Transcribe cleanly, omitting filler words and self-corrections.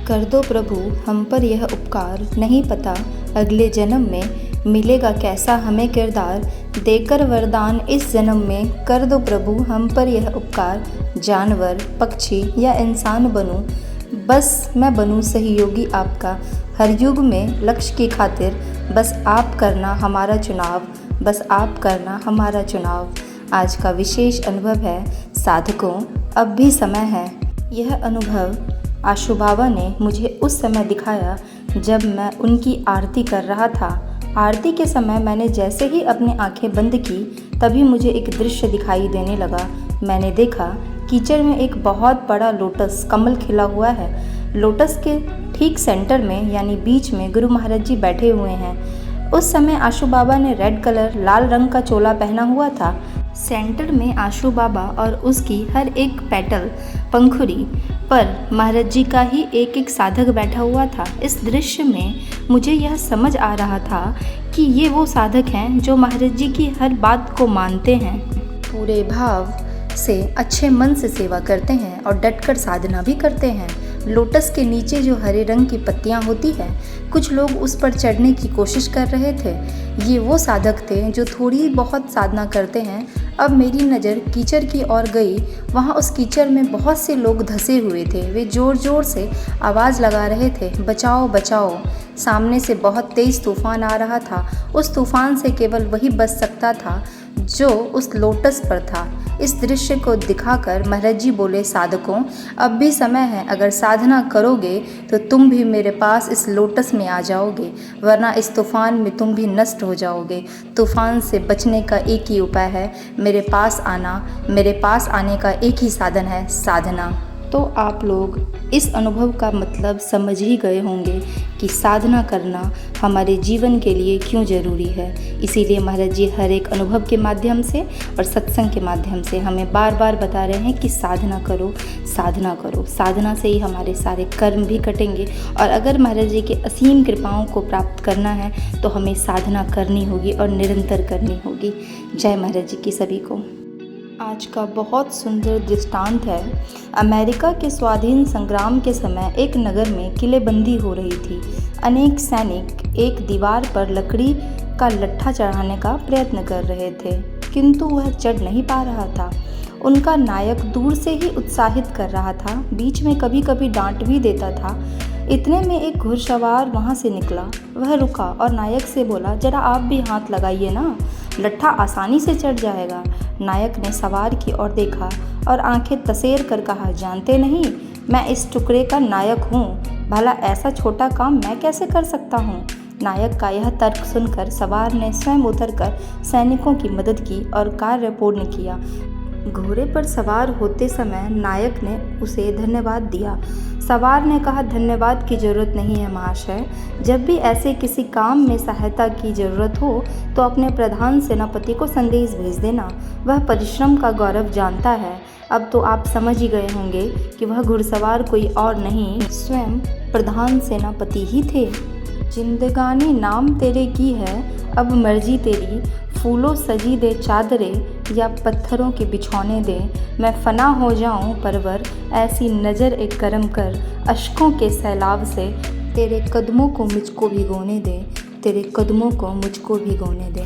कर दो प्रभु हम पर यह उपकार, नहीं पता अगले जन्म में मिलेगा कैसा हमें किरदार, देकर वरदान इस जन्म में कर दो प्रभु हम पर यह उपकार। जानवर, पक्षी या इंसान बनूं, बस मैं बनूं सहयोगी आपका, हर युग में लक्ष्य की खातिर, बस आप करना हमारा चुनाव, बस आप करना हमारा चुनाव। आज का विशेष अनुभव है साधकों, अब भी समय है। यह अनुभव आशु बाबा ने मुझे उस समय दिखाया जब मैं उनकी आरती कर रहा था। आरती के समय मैंने जैसे ही अपनी आंखें बंद की तभी मुझे एक दृश्य दिखाई देने लगा। मैंने देखा कीचड़ में एक बहुत बड़ा लोटस कमल खिला हुआ है। लोटस के ठीक सेंटर में यानी बीच में गुरु महाराज जी बैठे हुए हैं। उस समय आशु बाबा ने रेड कलर लाल रंग का चोला पहना हुआ था। सेंटर में आशु बाबा और उसकी हर एक पेटल पंखुड़ी पर महाराज जी का ही एक एक साधक बैठा हुआ था। इस दृश्य में मुझे यह समझ आ रहा था कि ये वो साधक हैं जो महाराज जी की हर बात को मानते हैं, पूरे भाव से अच्छे मन से सेवा करते हैं और डटकर साधना भी करते हैं। लोटस के नीचे जो हरे रंग की पत्तियां होती है, कुछ लोग उस पर चढ़ने की कोशिश कर रहे थे। ये वो साधक थे जो थोड़ी बहुत साधना करते हैं। अब मेरी नज़र कीचड़ की ओर गई। वहाँ उस कीचड़ में बहुत से लोग धंसे हुए थे। वे ज़ोर ज़ोर से आवाज़ लगा रहे थे, बचाओ बचाओ। सामने से बहुत तेज़ तूफ़ान आ रहा था। उस तूफ़ान से केवल वही बच सकता था जो उस लोटस पर था। इस दृश्य को दिखाकर महाराज जी बोले, साधकों अब भी समय है, अगर साधना करोगे तो तुम भी मेरे पास इस लोटस में आ जाओगे, वरना इस तूफ़ान में तुम भी नष्ट हो जाओगे। तूफ़ान से बचने का एक ही उपाय है, मेरे पास आना। मेरे पास आने का एक ही साधन है, साधना। तो आप लोग इस अनुभव का मतलब समझ ही गए होंगे कि साधना करना हमारे जीवन के लिए क्यों ज़रूरी है। इसीलिए महाराज जी हर एक अनुभव के माध्यम से और सत्संग के माध्यम से हमें बार बार बता रहे हैं कि साधना करो, साधना करो। साधना से ही हमारे सारे कर्म भी कटेंगे और अगर महाराज जी की असीम कृपाओं को प्राप्त करना है तो हमें साधना करनी होगी और निरंतर करनी होगी। जय महाराज जी की सभी को। आज का बहुत सुंदर दृष्टांत है। अमेरिका के स्वाधीन संग्राम के समय एक नगर में किलेबंदी हो रही थी। अनेक सैनिक एक दीवार पर लकड़ी का लट्ठा चढ़ाने का प्रयत्न कर रहे थे, किंतु वह चढ़ नहीं पा रहा था। उनका नायक दूर से ही उत्साहित कर रहा था, बीच में कभी कभी डांट भी देता था। इतने में एक घुड़सवार वहाँ से निकला। वह रुका और नायक से बोला, जरा आप भी हाथ लगाइए ना, लट्ठा आसानी से चढ़ जाएगा। नायक ने सवार की ओर देखा और आंखें तसेर कर कहा, जानते नहीं मैं इस टुकड़े का नायक हूँ, भला ऐसा छोटा काम मैं कैसे कर सकता हूँ। नायक का यह तर्क सुनकर सवार ने स्वयं उतरकर सैनिकों की मदद की और कार्य पूर्ण किया। घोड़े पर सवार होते समय नायक ने उसे धन्यवाद दिया। सवार ने कहा, धन्यवाद की ज़रूरत नहीं है महाशय, जब भी ऐसे किसी काम में सहायता की ज़रूरत हो तो अपने प्रधान सेनापति को संदेश भेज देना, वह परिश्रम का गौरव जानता है। अब तो आप समझ ही गए होंगे कि वह घुड़सवार कोई और नहीं, स्वयं प्रधान सेनापति ही थे। जिंदगानी नाम तेरे की है, अब मर्जी तेरी, फूलों सजी दे चादरे या पत्थरों के बिछौने दे, मैं फना हो जाऊं परवर, ऐसी नज़र एक करम कर, अश्कों के सैलाब से तेरे कदमों को मुझको भिगोने दे, तेरे कदमों को मुझको भिगोने दे।